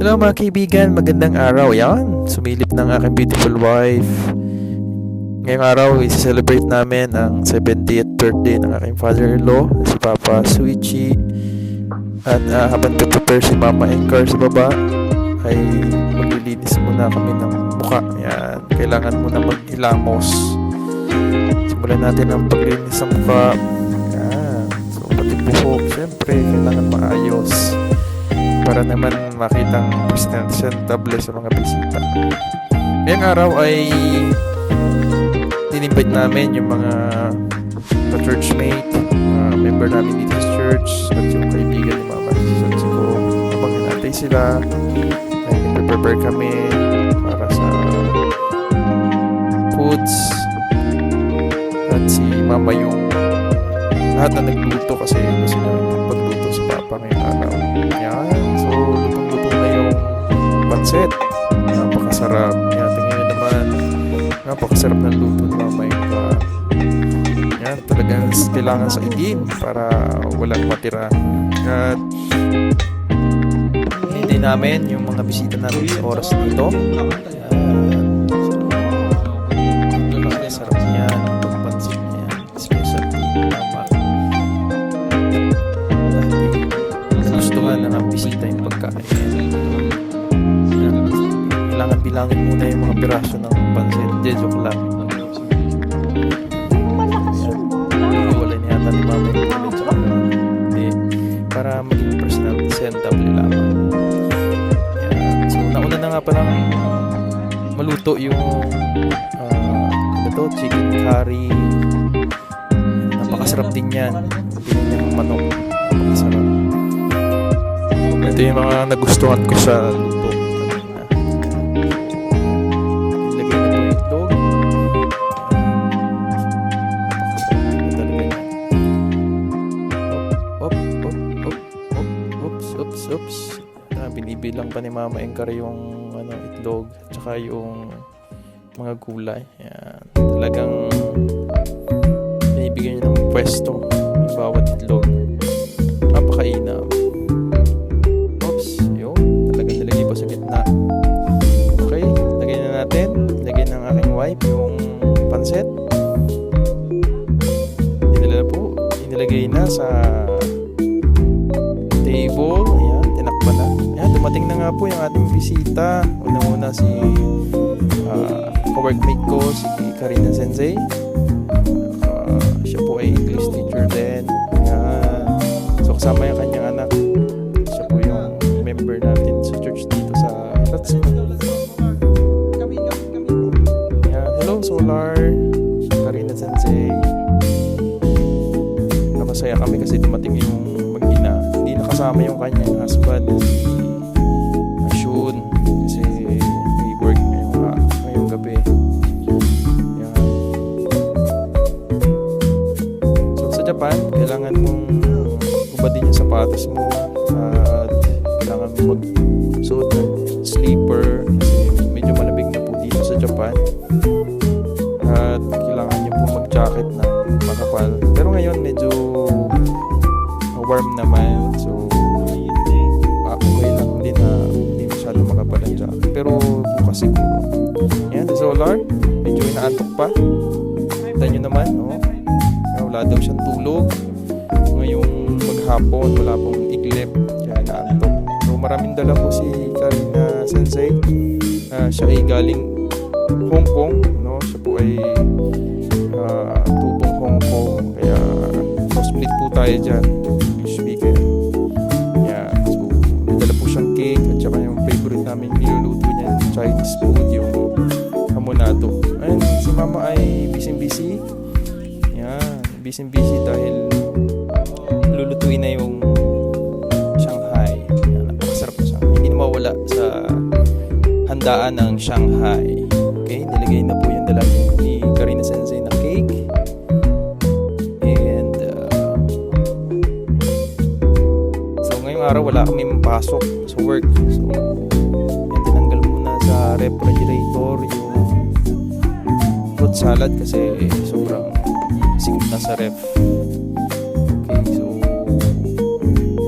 Hello mga kaibigan, magandang araw. Yan, sumilip ng aking beautiful wife. Ngayong araw, i-celebrate namin ang 70th birthday ng aking father-in-law, si Papa Suichi. At habang prepare si Mama Encar sa baba, ay maglilinis muna kami ng mukha. Yan, kailangan muna maghilamos. Simulan natin ang paglinis ng mukha. Yan, so pati buhok, syempre, kailangan maayos para naman makitang presentable sa mga bisita. Ngayong araw ay in-invite namin yung mga churchmate, member namin dito sa church, at yung kaibigan ni Mama. So, habang hinatay sila, ay nag-prepare kami para sa foods. At si Mama yung lahat na nagluto kasi gusto niya pagluto sa Papa ngayong araw. Yan. So, lutong-luto na yung pancit. Napakasarap. Yan, tingnan nyo naman. Napakasarap ng luto ni Mama Encar. Yan, talagang kailangan sa itim para walang matira. At hindi namin yung mga bisita namin sa oras nito. Yan. So, napakasarap yan. Pagpansit niya. Specialty ni Mama. Gustuhan na ng bisita yung pagkain. Kailangan bilangin muna yung mga piraso ng pansit. Joke lang. Wala niya yata ni Mama yung hindi. Para maging personal presentable lamang. So nauna na nga palang maluto yung chicken curry. Napakasarap din yan. Pinili yung manok. Napakasarap. Ito yung mga nagustuhan ko sa luto. Ilagay na po yung itlog. Oops. Binibilang pa ni Mama Encar yung itlog at saka yung mga gulay. Yan. Talagang binibigyan niya ng pwesto yung bawat itlog. Napakainam. Talagang nilagay pa sa gitna. Okay, lagay na natin. Lagay ng aking wife yung pansit. Inilagay na sa table. Ayan, tinakpan na. Ayan, dumating na nga po yung ating bisita. Unang-una si ka-workmate ko, si Karina Sensei. Siya po ay English teacher din. Ayan. So kasama yung kanyang anak. Siya po yung member natin sa church dito sa Tatsin. Ayan. Hello Solar, Karina Sensei. Masaya kami kasi dumating yung mag-ina. Hindi nakasama yung kanyang husband, si Ashun, kasi may work ngayong gabi. Yan. So sa Japan, kailangan mong ubadin yung sapatos mo at kailangan mong magsuot ng sleeper kasi medyo malamig na po dito sa Japan. At kailangan nyo po mag-jacket na makapal. Pero ngayon medyo warm naman. So okay lang din na hindi masyado makapal ang jacket. Pero bukas siguro. Ayan, si Solar. Medyo inaantok pa. Kita nyo naman, no? Wala daw siyang tulog. Ngayong maghapon, wala pong iglip. Kaya inaantok. So maraming dala po si Karina Sensei. Siya ay galing Hong Kong, no? Siya po ay tubong Hong Kong, kaya split po tayo dyan, English speaker. Yeah, so nadala po siyang cake at saka yung favorite namin niluluto niya, Chinese food, yung hamonado. Ayun, si Mama ay busy. Yan, busy dahil lulutuin na yung Shanghai. Yan, napakasarap na siya. Hindi na mawala sa handaan ng Shanghai. Okay, nilagay na po yung dala ni Karina Sensei na cake. And so ngayong araw wala kami mapasok sa work. So yan, tinanggal muna sa refrigerator yung fruit salad kasi sobrang sigit na sa ref. Okay, so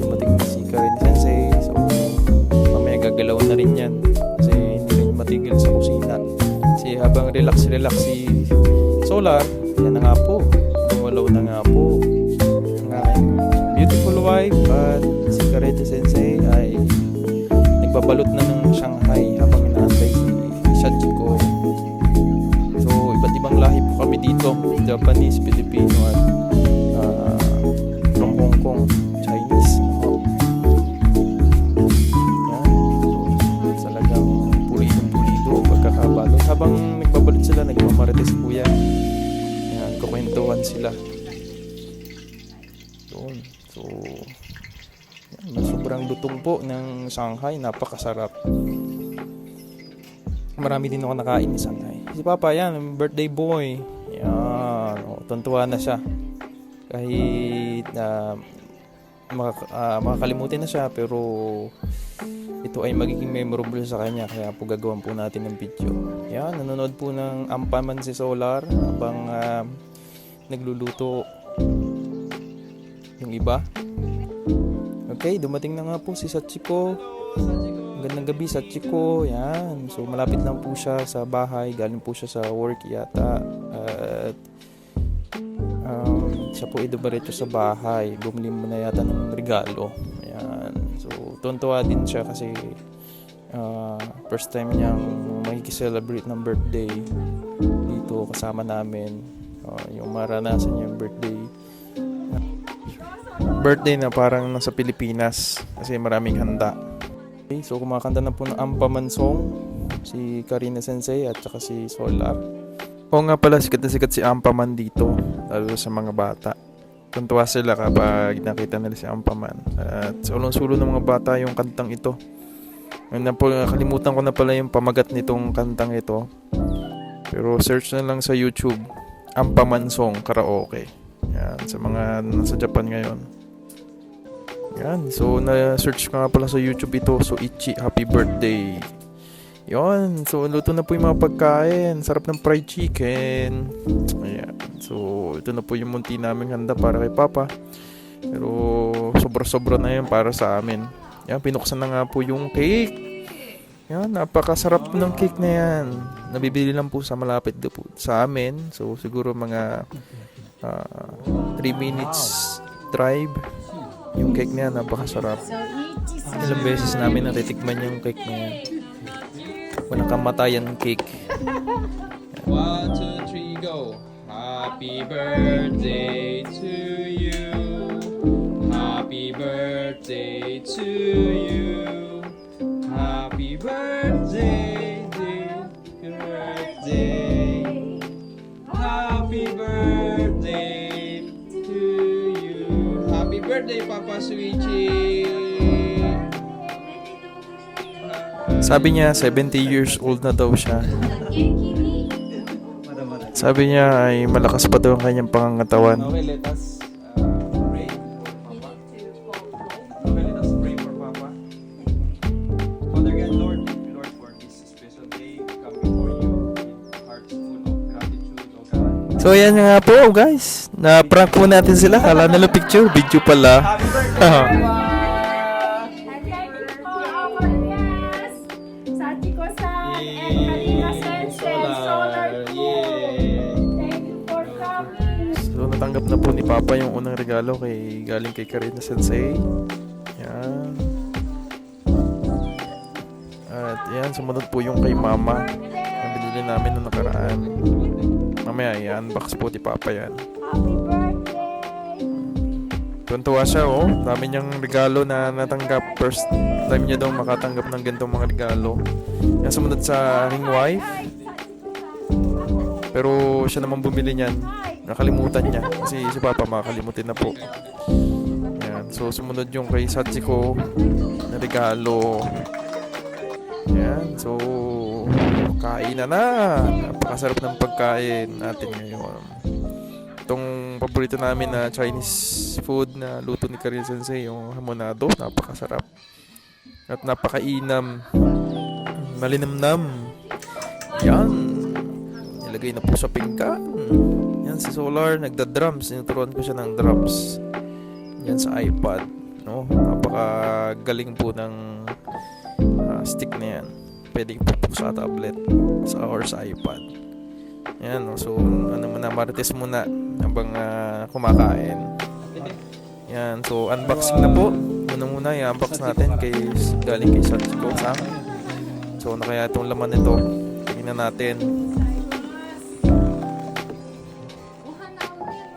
dumating na si Karina Sensei. So mamaya gagalaw na habang relax si Solar, yan na nga po, gumalaw na nga po ang aking beautiful wife at si Karete Sensei ay nagbabalot na ng Shanghai habang inaantay si Sachiko. So iba't ibang lahi po kami dito, Japanese, Filipino at from Hong Kong, Chinese. Yan, so talagang pulido pagkakabalot. Habang nagbabalot sila, nagmamarites po yan. Yan, kukwentuhan sila doon. So yan, sobrang lutong po ng Shanghai, napakasarap. Marami din ako nakain ni Shanghai. Si Papa yan, birthday boy. Yan, tuntua na siya. Kahit makakalimutin na siya, pero ito ay magiging memorable sa kanya, kaya po gagawin po natin ng video. Yan, nanonood po ng Ampaman si Solar habang nagluluto yung iba. Okay, dumating na nga po si Sachiko. Magandang gabi, Sachiko. Yan, so malapit lang po siya sa bahay, galing po siya sa work yata, at siya po idumiretso sa bahay, bumili mo na yata ng regalo. Ayan. So tuntua din siya kasi first time niyang makikiselebrate ng birthday dito kasama namin. Yung maranasan niya yung birthday na parang nasa Pilipinas kasi maraming handa. Okay, so kumakanta na po ng Ampaman song si Karina Sensei at saka si Solar. O nga pala, sikat na sikat si Ampaman dito, lalo sa mga bata. Tuntua sila kapag nakita nila si Ampaman. At sa ulong-sulo ng mga bata yung kantang ito. Kalimutan ko na pala yung pamagat nitong kantang ito. Pero search na lang sa YouTube, Ampaman song karaoke. Yan, sa mga nasa Japan ngayon. Yan, so na-search ko nga pala sa YouTube ito. So Ichi, happy birthday. Yon, so luto na po yung mga pagkain. Sarap ng fried chicken. Ayan, so ito na po yung munti naming handa para kay Papa. Pero sobra-sobra na yun para sa amin. Yan, pinuksan na nga po yung cake. Yan, napakasarap ng cake na yan. Nabibili lang po sa malapit po sa amin. So siguro mga 3 minutes drive. Yung cake na yan, napakasarap. Ilang beses namin natitikman yung cake na yan. Walang kamatayan cake. 1, 2, 3, go! Happy birthday to you. Happy birthday to you. Happy birthday, dear birthday. Happy birthday to you. Happy birthday, Papa Suichi. Sabi niya 70 years old na daw siya. Sabi niya ay malakas pa daw ang kanyang pangangatawan. Okay, let us pray for Papa. Okay, let us pray for Papa. Father God, Lord, thank you, Lord, for this special day. We come before you with hearts full of gratitude, O God. So yan nga po guys, na-prank po natin sila. Kala nila picture, video pala. Happy birthday! So natanggap na po ni Papa yung unang regalo galing kay Karina Sensei. Yan. At yan, sumunod po yung kay Mama na binili namin noong nakaraan. Mamaya i-unbox po ni Papa yan. Happy birthday! Tuntua siya, oh. Dami niyang regalo na natanggap. First time niya daw makatanggap ng ganitong mga regalo. Yan, sumunod sa ring wife. Pero siya naman bumili niyan. Nakalimutan niya. Kasi si Papa makakalimutin na po. Yan. So sumunod yung kay Sachiko na regalo. Yan. So kain na. Napakasarap ng pagkain natin ngayon. Itong paborito namin na Chinese food na luto ni Karina Sensei, yung hamonado, napakasarap. At napakainam. Malinamnam. Yan. Nilagay na po sa pinggan. Yan si Solar, nagda-drums. Tinuturuan ko siya ng drums. Yan sa iPad. No? Napakagaling po ng stick na yan. Pwede po sa tablet or sa iPad. Ayan, so ano muna, marites muna habang kumakain. Yan, so unboxing na po. Muna i-unbox natin galing kay Sachiko Sang. So ano kaya itong laman nito? Tingnan natin.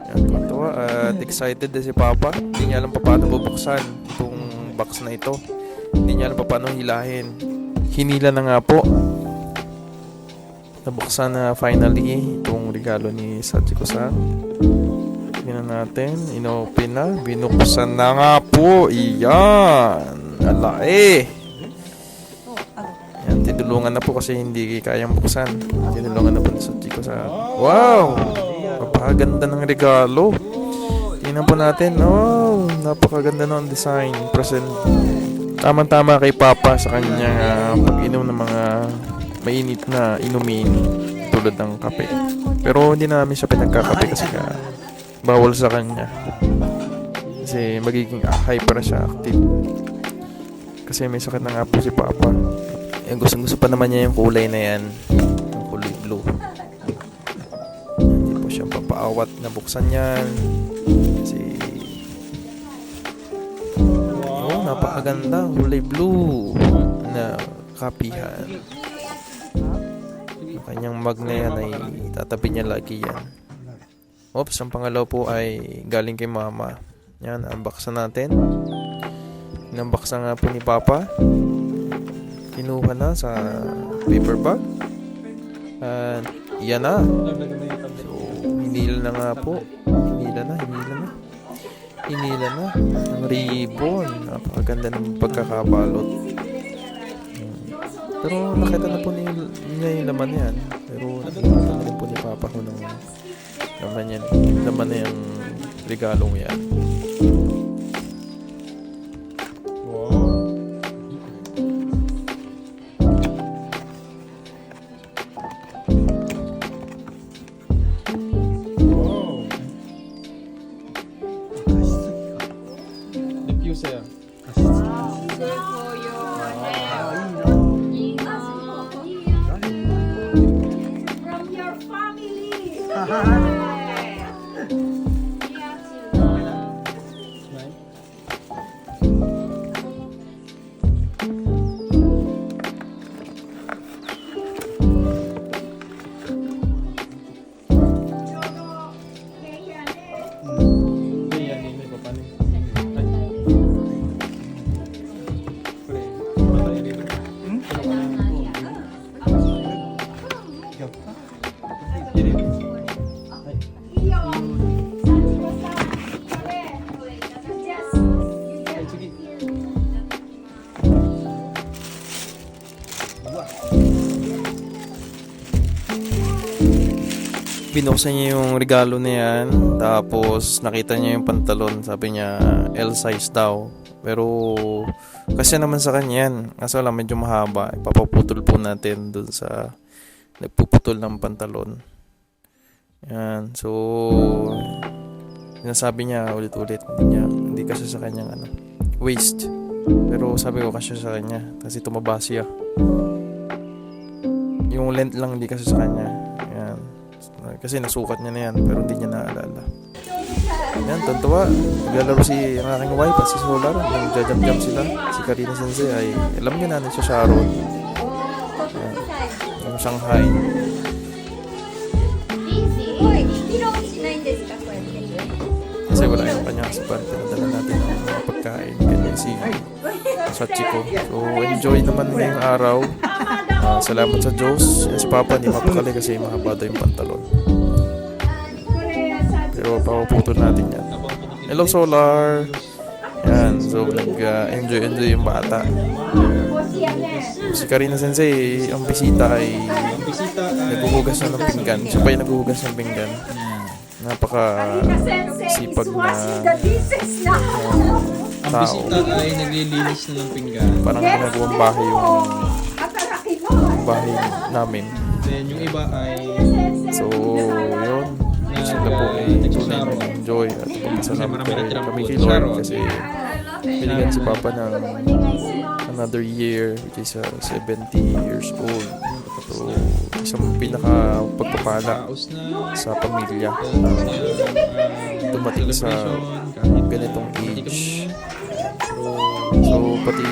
Yan, tuwa at excited na si Papa. Hindi niya alam pa paano bubuksan itong box na ito. Hindi niya alam pa paano hilahin. Hinila na nga po. Nabuksan na finally itong regalo ni Sachiko Sang. Tingnan natin. Inopen na. Binuksan na nga po. Iyan. Alae. Yan. Tinulungan na po kasi hindi kayang buksan. Tinulungan na po ni Sachiko Sang. Wow! Napakaganda ng regalo. Tingnan po natin. Oh, napakaganda ng design. Present. Tama-tama kay Papa sa kanyang pag-inom ng mga mainit na inumin tulad ng kape. Pero hindi na namin siya pinagkakape kasi bawal sa kanya. Kasi magiging hyper siya, active. Kasi may sakit na nga po si Papa. Gusto pa naman niya yung kulay na yan. Yung kulay blue. Hindi po siya papaawat na buksan yan. Kasi napakaganda. Kulay blue na kapihan. Yung kanyang mug na yan ay tatabi niya lagi yan. Oops, ang pangalaw po ay galing kay Mama. Yan, unboxan natin. Inunboxan nga po ni Papa. Kinuha na sa paper bag. At yan na. So, hinila na nga po. Hinila na. Ang ribbon. Napakaganda ng pagkakabalot. Pero nakita na po niya yung laman yan. Pero nakita na rin po ni Papa ko ng laman na yung regalong yan. Diffuser. From your family. Binuksan niya yung regalo na yan. Tapos nakita niya yung pantalon. Sabi niya L size daw. Pero kasi naman sa kanya yan. Kaso lang medyo mahaba. Ipapaputol po natin dun sa nagpuputol ng pantalon. Yan. So sinasabi niya ulit-ulit. Hindi kasi sa kanyang waist. Pero sabi ko kasi sa kanya. Kasi tumaba siya. Yung length lang hindi kasi sa kanya. Yan. Kasi nasukat niya na yan pero hindi niya naalala. Yan, tuntua. Naglalaro ang aking wife at si Solar. Nag-jump sila. Si Karina Sensei ay alam niya na siya Sharon. Yan. Yung Shanghai. Kasi wala yung kanyang kasipan. Pinadala natin ang mga pagkain. Ganyan si Sachiko. So enjoy naman ngayong araw. Salamat sa Diyos. Si Papa hindi mapakali kasi mahaba daw yung pantalon. Pero papaputol natin yan. Hello Solar. Yan. So nag-enjoy yung bata. Si Karina Sensei, ang bisita ay naghuhugas na ng pinggan. Siya pa yung naghuhugas ng pinggan. Napaka sipag na ang bisita ay naglilinis na ng pinggan. Parang ginagawang bahay yung bahay namin. Then yung iba ay so yun, sila po ay tunay na enjoy at pagkasalamat kami kay Lord kasi binigyan si Papa ng another year, which is 70 years old. So, isang pinaka pagpapala Kaos na. sa pamilya. Dumating sa ganitong age. So, pati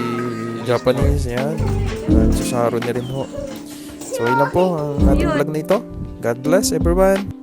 Japanese, yan. Susaro na rin ho. So, yun lang po ang ating vlog na ito. God bless everyone.